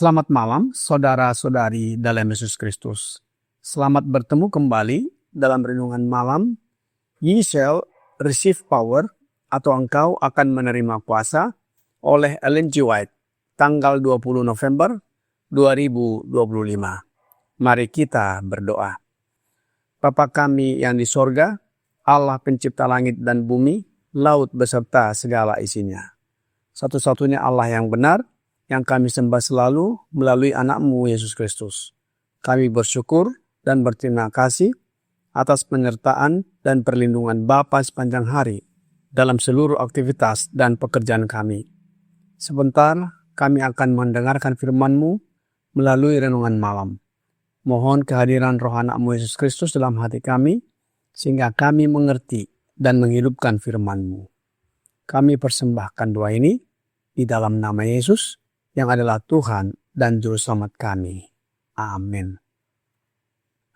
Selamat malam, saudara-saudari dalam Yesus Kristus. Selamat bertemu kembali dalam renungan malam. Ye shall receive power, atau engkau akan menerima kuasa, oleh Ellen G. White, tanggal 20 November 2025. Mari kita berdoa. Bapa kami yang di sorga, Allah pencipta langit dan bumi, laut beserta segala isinya. Satu-satunya Allah yang benar, yang kami sembah selalu melalui anak-Mu Yesus Kristus. Kami bersyukur dan berterima kasih atas penyertaan dan perlindungan Bapa sepanjang hari dalam seluruh aktivitas dan pekerjaan kami. Sebentar kami akan mendengarkan firman-Mu melalui renungan malam. Mohon kehadiran roh anak-Mu Yesus Kristus dalam hati kami, sehingga kami mengerti dan menghidupkan firman-Mu. Kami persembahkan doa ini di dalam nama Yesus, yang adalah Tuhan dan Juru Selamat kami. Amin.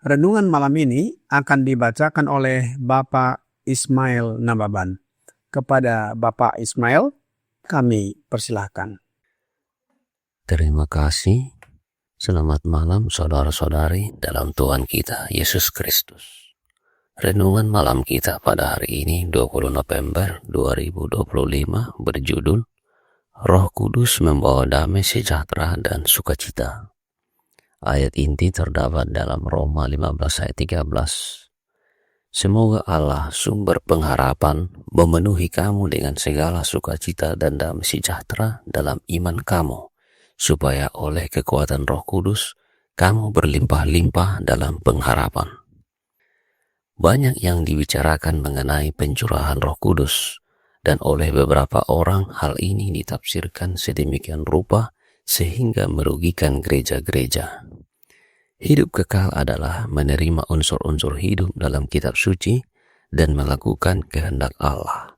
Renungan malam ini akan dibacakan oleh Bapak Ismail Nababan. Kepada Bapak Ismail, kami persilahkan. Terima kasih. Selamat malam saudara-saudari dalam Tuhan kita, Yesus Kristus. Renungan malam kita pada hari ini, 20 November 2025, berjudul Roh Kudus membawa damai sejahtera dan sukacita. Ayat inti terdapat dalam Roma 15 ayat 13. Semoga Allah, sumber pengharapan, memenuhi kamu dengan segala sukacita dan damai sejahtera dalam iman kamu, supaya oleh kekuatan Roh Kudus, kamu berlimpah-limpah dalam pengharapan. Banyak yang dibicarakan mengenai pencurahan Roh Kudus, dan oleh beberapa orang hal ini ditafsirkan sedemikian rupa sehingga merugikan gereja-gereja. Hidup kekal adalah menerima unsur-unsur hidup dalam kitab suci dan melakukan kehendak Allah.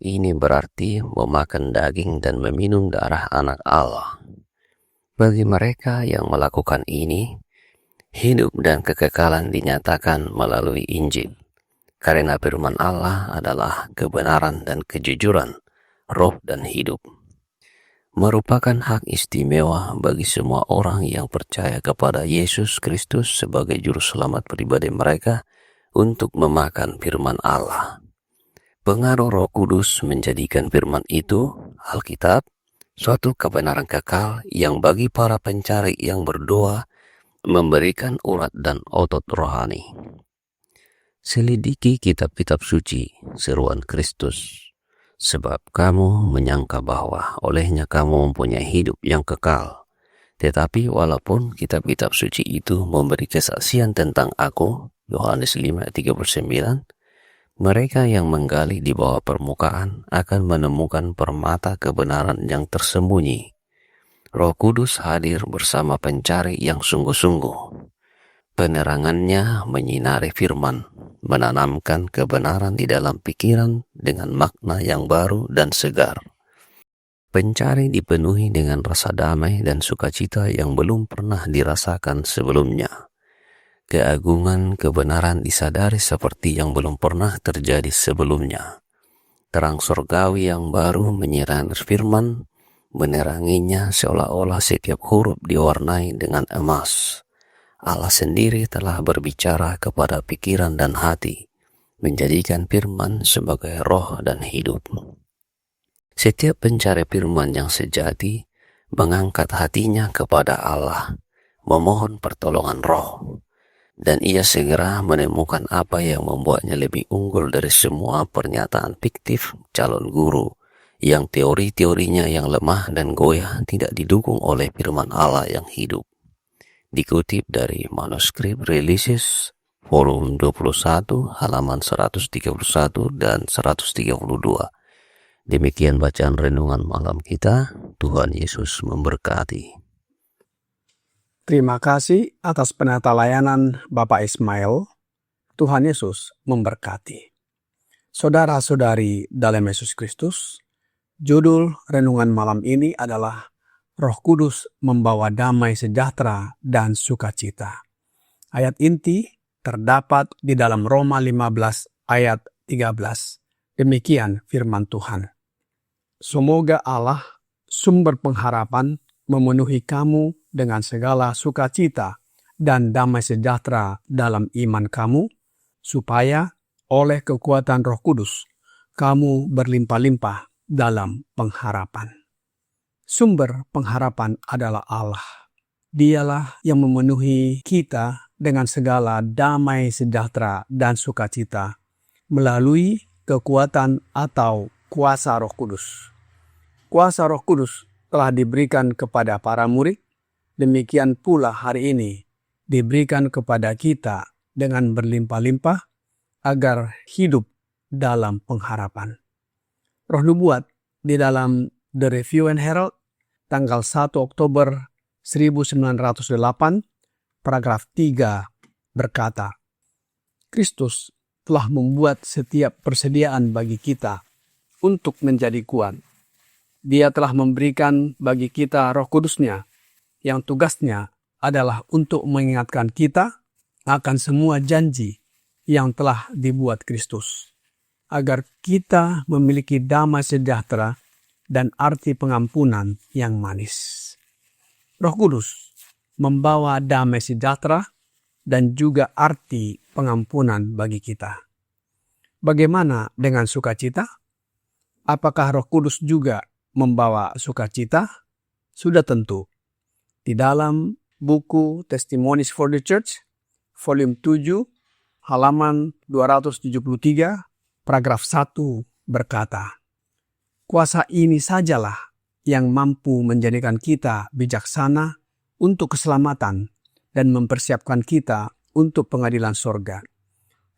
Ini berarti memakan daging dan meminum darah anak Allah. Bagi mereka yang melakukan ini, hidup dan kekekalan dinyatakan melalui Injil. Karena firman Allah adalah kebenaran dan kejujuran, roh dan hidup. Merupakan hak istimewa bagi semua orang yang percaya kepada Yesus Kristus sebagai juru selamat pribadi mereka untuk memakan firman Allah. Pengaruh Roh Kudus menjadikan firman itu, Alkitab, suatu kebenaran kekal yang bagi para pencari yang berdoa memberikan urat dan otot rohani. Selidiki kitab-kitab suci, seruan Kristus, sebab kamu menyangka bahwa olehnya kamu mempunyai hidup yang kekal. Tetapi walaupun kitab-kitab suci itu memberi kesaksian tentang aku, Yohanes 5 ayat 39, mereka yang menggali di bawah permukaan akan menemukan permata kebenaran yang tersembunyi. Roh Kudus hadir bersama pencari yang sungguh-sungguh. Penerangannya menyinari firman, menanamkan kebenaran di dalam pikiran dengan makna yang baru dan segar. Pencari dipenuhi dengan rasa damai dan sukacita yang belum pernah dirasakan sebelumnya. Keagungan kebenaran disadari seperti yang belum pernah terjadi sebelumnya. Terang surgawi yang baru menyinari firman, meneranginya seolah-olah setiap huruf diwarnai dengan emas. Allah sendiri telah berbicara kepada pikiran dan hati, menjadikan firman sebagai roh dan hidup. Setiap pencari firman yang sejati mengangkat hatinya kepada Allah, memohon pertolongan roh, dan ia segera menemukan apa yang membuatnya lebih unggul dari semua pernyataan fiktif calon guru yang teori-teorinya yang lemah dan goyah tidak didukung oleh firman Allah yang hidup. Dikutip dari manuskrip Releases volume 21 halaman 131 dan 132. Demikian bacaan renungan malam kita. Tuhan Yesus memberkati. Terima kasih atas penata layanan Bapak Ismail. Tuhan Yesus memberkati. Saudara-saudari dalam Yesus Kristus, judul renungan malam ini adalah Roh Kudus membawa damai sejahtera dan sukacita. Ayat inti terdapat di dalam Roma 15 ayat 13. Demikian firman Tuhan. Semoga Allah, sumber pengharapan, memenuhi kamu dengan segala sukacita dan damai sejahtera dalam iman kamu, supaya oleh kekuatan Roh Kudus, kamu berlimpah-limpah dalam pengharapan. Sumber pengharapan adalah Allah. Dialah yang memenuhi kita dengan segala damai sejahtera dan sukacita melalui kekuatan atau kuasa Roh Kudus. Kuasa Roh Kudus telah diberikan kepada para murid, demikian pula hari ini diberikan kepada kita dengan berlimpah-limpah agar hidup dalam pengharapan. Roh Nubuat di dalam The Review and Herald tanggal 1 Oktober 1908 paragraf 3 berkata, Kristus telah membuat setiap persediaan bagi kita untuk menjadi kuat. Dia telah memberikan bagi kita Roh Kudus-Nya, yang tugasnya adalah untuk mengingatkan kita akan semua janji yang telah dibuat Kristus, agar kita memiliki damai sejahtera dan arti pengampunan yang manis. Roh Kudus membawa damai sejahtera dan juga arti pengampunan bagi kita. Bagaimana dengan sukacita? Apakah Roh Kudus juga membawa sukacita? Sudah tentu. Di dalam buku Testimonies for the Church, volume 7, halaman 273, paragraf 1 berkata, kuasa ini sajalah yang mampu menjadikan kita bijaksana untuk keselamatan dan mempersiapkan kita untuk pengadilan sorga.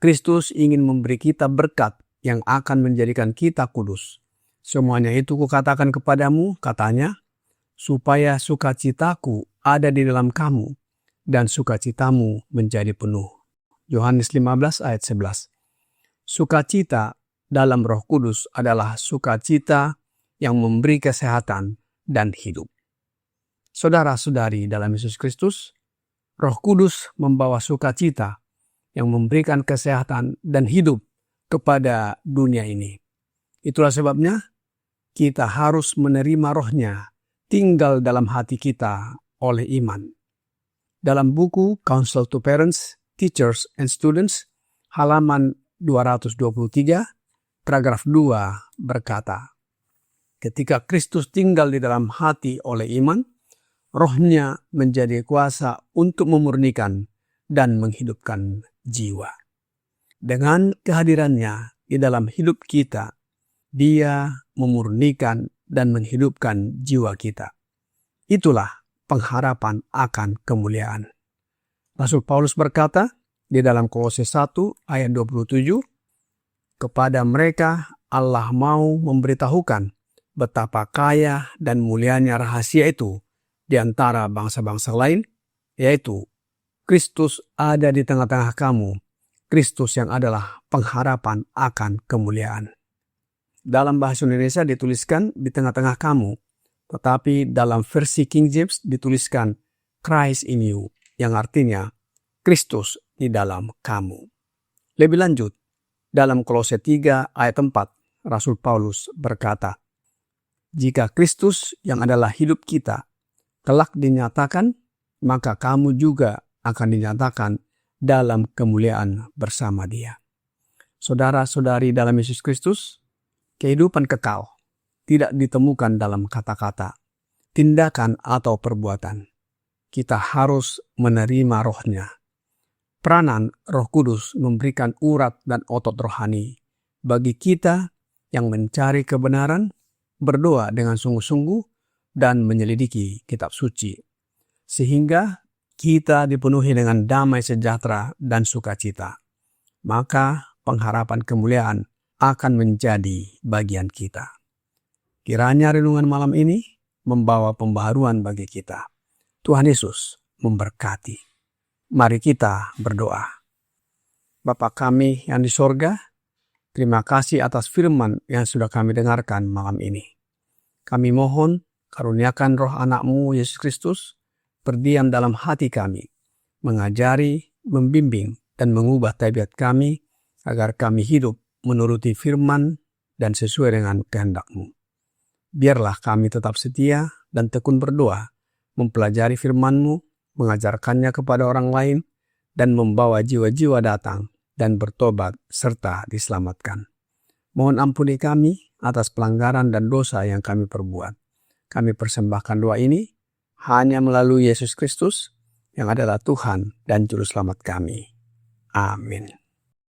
Kristus ingin memberi kita berkat yang akan menjadikan kita kudus. Semuanya itu kukatakan kepadamu, katanya, supaya sukacitaku ada di dalam kamu dan sukacitamu menjadi penuh. Yohanes 15 ayat 11. Sukacita dalam Roh Kudus adalah sukacita yang memberi kesehatan dan hidup. Saudara-saudari dalam Yesus Kristus, Roh Kudus membawa sukacita yang memberikan kesehatan dan hidup kepada dunia ini. Itulah sebabnya kita harus menerima Roh-Nya tinggal dalam hati kita oleh iman. Dalam buku Counsel to Parents, Teachers and Students, halaman 223, paragraf 2 berkata, ketika Kristus tinggal di dalam hati oleh iman, Roh-Nya menjadi kuasa untuk memurnikan dan menghidupkan jiwa. Dengan kehadirannya di dalam hidup kita, Dia memurnikan dan menghidupkan jiwa kita. Itulah pengharapan akan kemuliaan. Rasul Paulus berkata di dalam Kolose 1 ayat 27, kepada mereka Allah mau memberitahukan betapa kaya dan mulianya rahasia itu di antara bangsa-bangsa lain, yaitu Kristus ada di tengah-tengah kamu, Kristus yang adalah pengharapan akan kemuliaan. Dalam bahasa Indonesia dituliskan di tengah-tengah kamu, tetapi dalam versi King James dituliskan Christ in you, yang artinya Kristus di dalam kamu. Lebih lanjut, dalam Kolose 3 ayat 4, Rasul Paulus berkata, jika Kristus yang adalah hidup kita kelak dinyatakan, maka kamu juga akan dinyatakan dalam kemuliaan bersama Dia. Saudara-saudari dalam Yesus Kristus, kehidupan kekal tidak ditemukan dalam kata-kata, tindakan atau perbuatan. Kita harus menerima Roh-Nya. Peranan Roh Kudus memberikan urat dan otot rohani bagi kita yang mencari kebenaran berdoa dengan sungguh-sungguh dan menyelidiki kitab suci, sehingga kita dipenuhi dengan damai sejahtera dan sukacita. Maka pengharapan kemuliaan akan menjadi bagian kita. Kiranya renungan malam ini membawa pembaharuan bagi kita. Tuhan Yesus memberkati. Mari kita berdoa. Bapa kami yang di sorga, terima kasih atas firman yang sudah kami dengarkan malam ini. Kami mohon karuniakan roh anak-Mu Yesus Kristus berdiam dalam hati kami, mengajari, membimbing, dan mengubah tabiat kami agar kami hidup menuruti firman dan sesuai dengan kehendak-Mu. Biarlah kami tetap setia dan tekun berdoa, mempelajari firman-Mu, mengajarkannya kepada orang lain, dan membawa jiwa-jiwa datang dan bertobat serta diselamatkan. Mohon ampuni kami atas pelanggaran dan dosa yang kami perbuat. Kami persembahkan doa ini hanya melalui Yesus Kristus yang adalah Tuhan dan Juru Selamat kami. Amin.